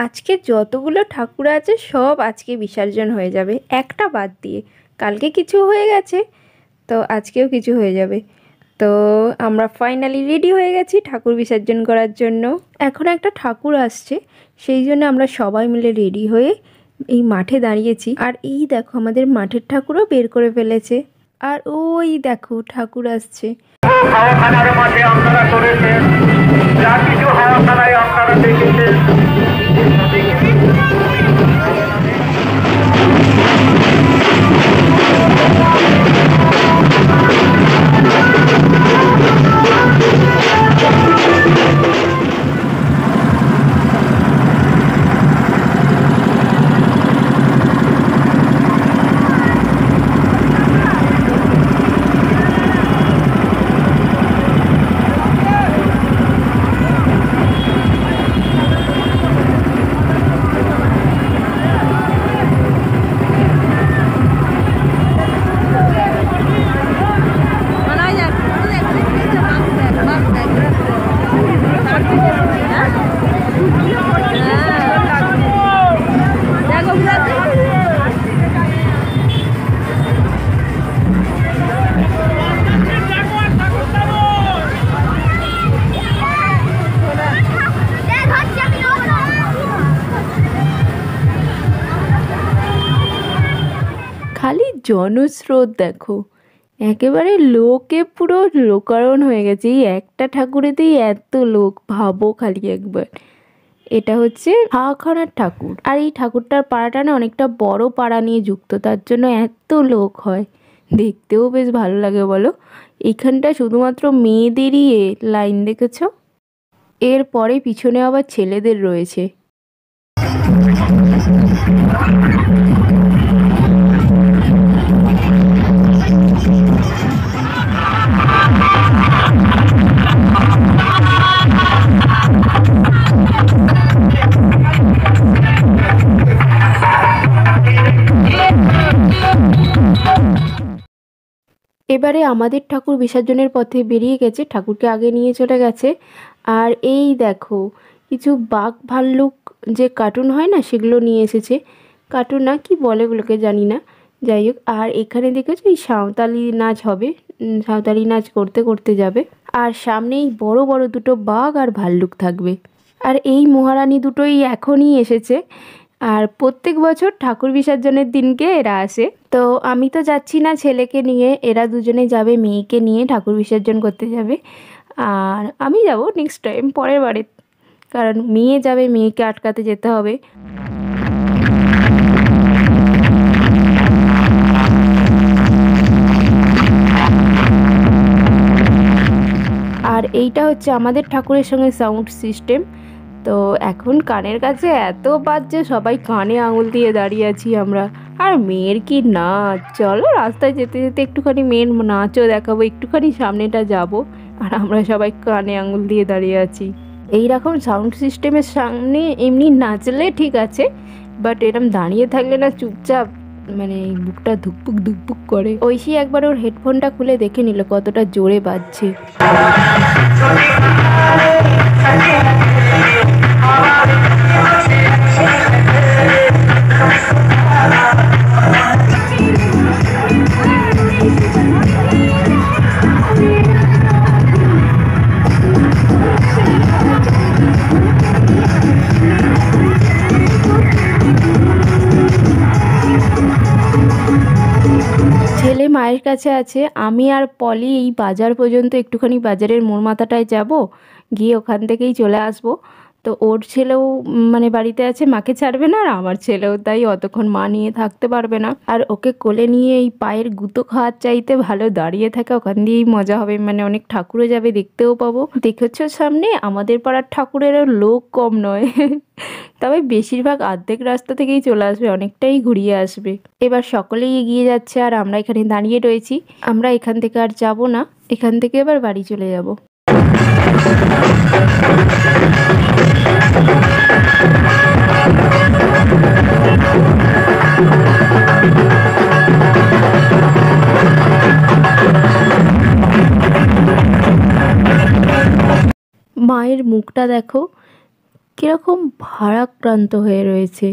আজকে যতগুলো ঠাকুর আছে সব আজকে বিসর্জন হয়ে যাবে, একটা বাদ দিয়ে। কালকে কিছু হয়ে গেছে, তো আজকেও কিছু হয়ে যাবে। তো আমরা ফাইনালি রেডি হয়ে গেছি ঠাকুর বিসর্জন করার জন্য। এখন একটা ঠাকুর আসছে, সেই জন্য আমরা সবাই মিলে রেডি হয়ে এই মাঠে দাঁড়িয়েছি। আর এই দেখো আমাদের মাঠের ঠাকুরও বের করে ফেলেছে। আর ওই দেখো ঠাকুর আসছে। খালি জনস্রোত দেখো, একেবারে লোকে পুরো লোকারণ হয়ে গেছে। এই একটা ঠাকুরেতেই এত লোক, ভাবো খালি একবার। এটা হচ্ছে হাখানার ঠাকুর, আর এই ঠাকুরটার পাড়াটা না অনেকটা বড় পাড়া নিয়ে যুক্ত, তার জন্য এত লোক হয়। দেখতেও বেশ ভালো লাগে বলো। এখানটা শুধুমাত্র মেয়েদেরই লাইন, দেখেছো? এরপরে পিছনে আবার ছেলেদের রয়েছে। এবারে আমাদের ঠাকুর বিসর্জনের পথে বেরিয়ে গেছে, ঠাকুরকে আগে নিয়ে চলে গেছে। আর এই দেখো কিছু বাঘ ভাল্লুক যে কার্টুন হয় না, সেগুলো নিয়ে এসেছে। কার্টুন না, কি বলে ওগুলোকে জানি না, যাই হোক। আর এখানে দেখেছো এই সাঁওতালি নাচ হবে, সাঁওতালি নাচ করতে করতে যাবে। আর সামনেই বড় বড় দুটো বাঘ আর ভাল্লুক থাকবে। আর এই মহারানী দুটোই এখনই এসেছে। আর প্রত্যেক বছর ঠাকুর বিসর্জনের দিনকে এরা আসে। তো আমি তো যাচ্ছি না ছেলেকে নিয়ে, এরা দুজনে যাবে মেয়েকে নিয়ে ঠাকুর বিসর্জন করতে যাবে। আর আমি যাব নেক্সট টাইম, পরের বারে, কারণ মেয়ে যাবে, মেয়েকে আটকাতে যেতে হবে। আর এইটা হচ্ছে আমাদের ঠাকুরের সঙ্গে সাউন্ড সিস্টেম। তো এখন কানের কাছে এত বাজছে, সবাই কানে আঙুল দিয়ে দাঁড়িয়ে আছি আমরা। আর মেয়ের কি নাচ! চলো রাস্তায় যেতে যেতে একটুখানি মেয়ের নাচও দেখাবো, একটুখানি সামনেটা যাব। আর আমরা সবাই কানে আঙুল দিয়ে দাঁড়িয়ে আছি। এই রকম সাউন্ড সিস্টেমের সামনে এমনি নাচলে ঠিক আছে, বাট এরম দাঁড়িয়ে থাকলে না চুপচাপ মানে বুকটা ধুকপুক ধুকপুক করে। ঐশী একবার ওর হেডফোনটা খুলে দেখে নিল কতটা জোরে বাজছে। ছেলে মায়ের কাছে আছে, আমি আর পলি এই বাজার পর্যন্ত একটুখানি বাজারের মোড় মাথাটায় যাব, গিয়ে ওখান থেকেই চলে আসব। তো ওর ছেলেও মানে বাড়িতে আছে, মাকে ছাড়বে না, আর আমার ছেলেও তাই অতক্ষণ মা নিয়ে থাকতে পারবে না। আর ওকে কোলে নিয়ে এই পায়ের গুঁতো খাওয়ার চাইতে ভালো দাঁড়িয়ে থাকা, ওখান দিয়েই মজা হবে, মানে অনেক ঠাকুরও যাবে, দেখতেও পাবো। দেখেছো সামনে আমাদের পাড়ার ঠাকুরেরও লোক কম নয়, তবে বেশিরভাগ অর্ধেক রাস্তা থেকেই চলে আসবে, অনেকটাই ঘুরিয়ে আসবে। এবার সকলেই এগিয়ে যাচ্ছে আর আমরা এখানে দাঁড়িয়ে রয়েছি। আমরা এখান থেকে আর যাব না, এখান থেকে এবার বাড়ি চলে যাব। মায়ের মুখটা দেখো, কীরকম ভারাক্রান্ত হয়ে রয়েছে।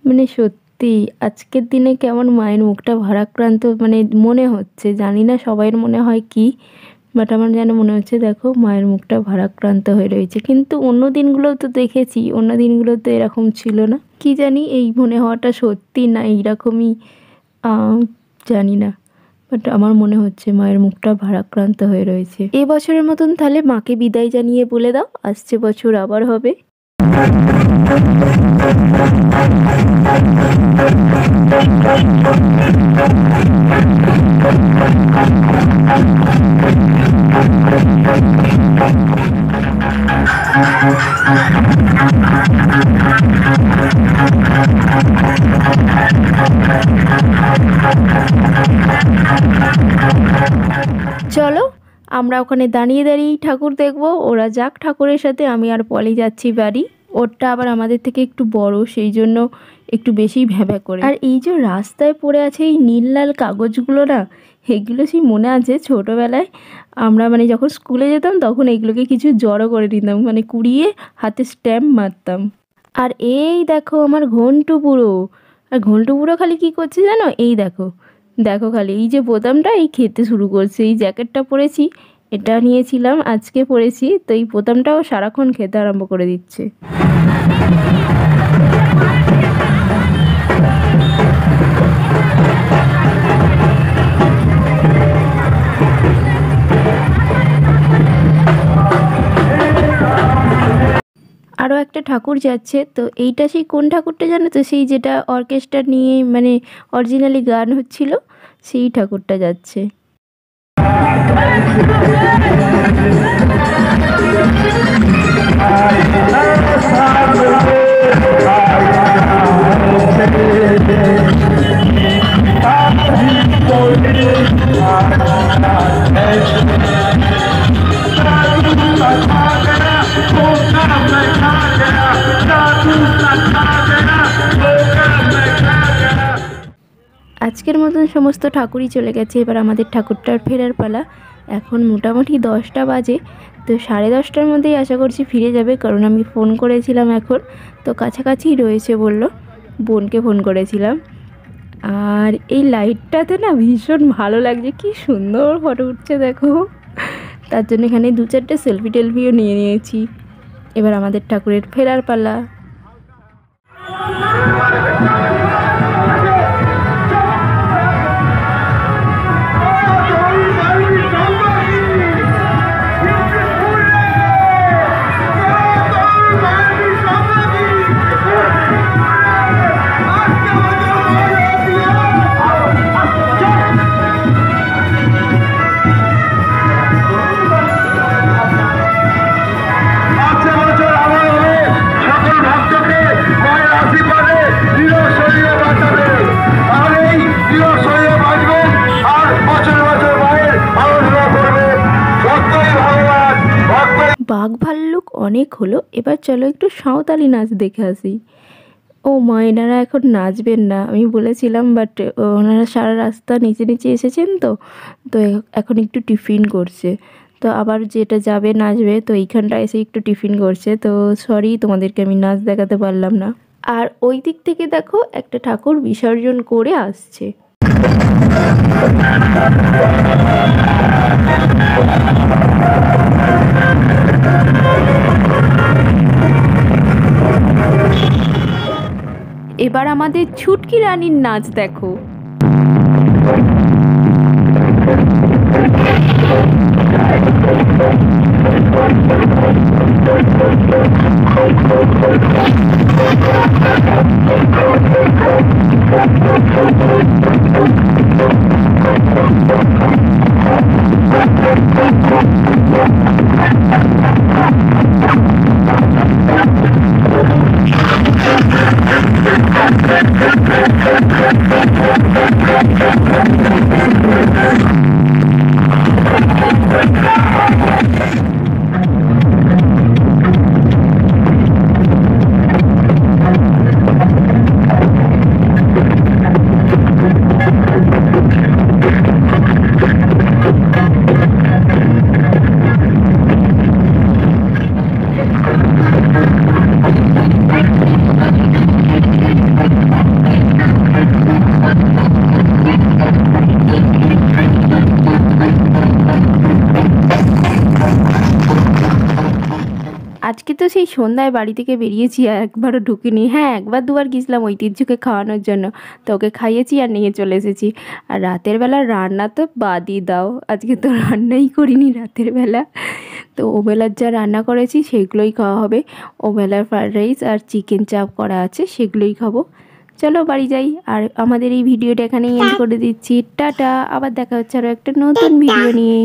মানে সত্যি আজকের দিনে কেমন মায়ের মুখটা ভারাক্রান্ত মানে মনে হচ্ছে, জানি না সবাইয়ের মনে হয় কি, বাট আমার যেন মনে হচ্ছে দেখো মায়ের মুখটা ভারাক্রান্ত হয়ে রয়েছে। কিন্তু অন্য দিনগুলোও তো দেখেছি, অন্য দিনগুলো তো এরকম ছিল না, কি জানি এই মনে হওয়াটা সত্যি না এইরকমই জানি না, বাট আমার মনে হচ্ছে মায়ের মুখটা ভারাক্রান্ত হয়ে রয়েছে। এবছরের মতন তাহলে মাকে বিদায় জানিয়ে বলে দাও আসছে বছর আবার হবে। চলো আমরা ওখানে দাঁড়িয়ে দাঁড়িয়েই ঠাকুর দেখব, ওরা যাক ঠাকুরের সাথে, আমি আর পলি যাচ্ছি বাড়ি। ওরটা আবার আমাদের থেকে একটু বড়, সেই জন্য একটু বেশি ভ্যাভ্যা করে। আর এই যে রাস্তায় পড়ে আছে এই নীল লাল কাগজগুলো না, এগুলো সেই মনে আছে ছোটোবেলায় আমরা মানে যখন স্কুলে যেতাম তখন এগুলোকে কিছু জড়ো করে নিতাম, মানে কুড়িয়ে হাতে স্ট্যাম্প মারতাম। আর এই দেখো আমার ঘন্টু বুড়ো, আর ঘন্টু বুড়ো খালি কী করছে জানো, এই দেখো দেখো খালি এই যে বোতামটা এই খেতে শুরু করছে। এই জ্যাকেটটা পরেছি, এটা নিয়েছিলাম আজকে পরেছি, তো এই বোতামটাও সারাক্ষণ খেতে আরম্ভ করে দিচ্ছে। আরও একটা ঠাকুর যাচ্ছে, তো এইটা সেই কোন ঠাকুরটা জানো তো, সেই যেটা অর্কেস্ট্রা নিয়ে মানে অরিজিনালি গান হচ্ছিল সেই ঠাকুরটা যাচ্ছে। আজকের মতন সমস্ত ঠাকুরই চলে গেছে, এবার আমাদের ঠাকুরটার ফেরার পালা। এখন মোটামুটি 10টা বাজে, তো 10:30টার মধ্যেই আশা করছি ফিরে যাবে, কারণ আমি ফোন করেছিলাম এখন, তো কাছাকাছিই রয়েছে বলল, বোনকে ফোন করেছিলাম। আর এই লাইটটাতে না ভীষণ ভালো লাগছে, কি সুন্দর ফটো উঠছে দেখো, তার জন্য এখানে 2-4টে সেলফি টেলফিও নিয়ে নিয়েছি। এবার আমাদের ঠাকুরের ফেরার পালা। বাঘ ভাল্লুক অনেক হলো, এবার চলো একটু সাঁওতালি নাচ দেখে আসি। ও মা, এনারা এখন নাচবেন না আমি বলেছিলাম, বাট ওনারা সারা রাস্তা নিচে নিচে এসেছেন, তো তো এখন একটু টিফিন করছে, তো আবার যেটা যাবে নাচবে, তো এইখানটা এসে একটু টিফিন করছে, তো সরি তোমাদেরকে আমি নাচ দেখাতে পারলাম না। আর ওই দিক থেকে দেখো একটা ঠাকুর বিসর্জন করে আসছে। এবার আমাদের ছুটকি রানীর নাচ দেখো। আজকে তো সেই সন্ধ্যায় বাড়ি থেকে বেরিয়েছি আর একবারও ঢুকিনি। হ্যাঁ, একবার দুবার গেছিলাম ঐতিহ্যকে খাওয়ানোর জন্য, তো ওকে খাইয়েছি আর নিয়ে চলে এসেছি। আর রাতের বেলা রান্না তো বাদই দাও, আজকে তো রান্নাই করিনি রাতের বেলা। তো ওবেলার যা রান্না করেছি সেগুলোই খাওয়া হবে। ওবেলার ফ্রায়েড রাইস আর চিকেন চাপ করা আছে, সেগুলোই খাবো। চলো বাড়ি যাই, আর আমাদের এই ভিডিওটা এখানেই এন্ড করে দিচ্ছি। টাটা, আবার দেখা হচ্ছে আরও একটা নতুন ভিডিও নিয়ে।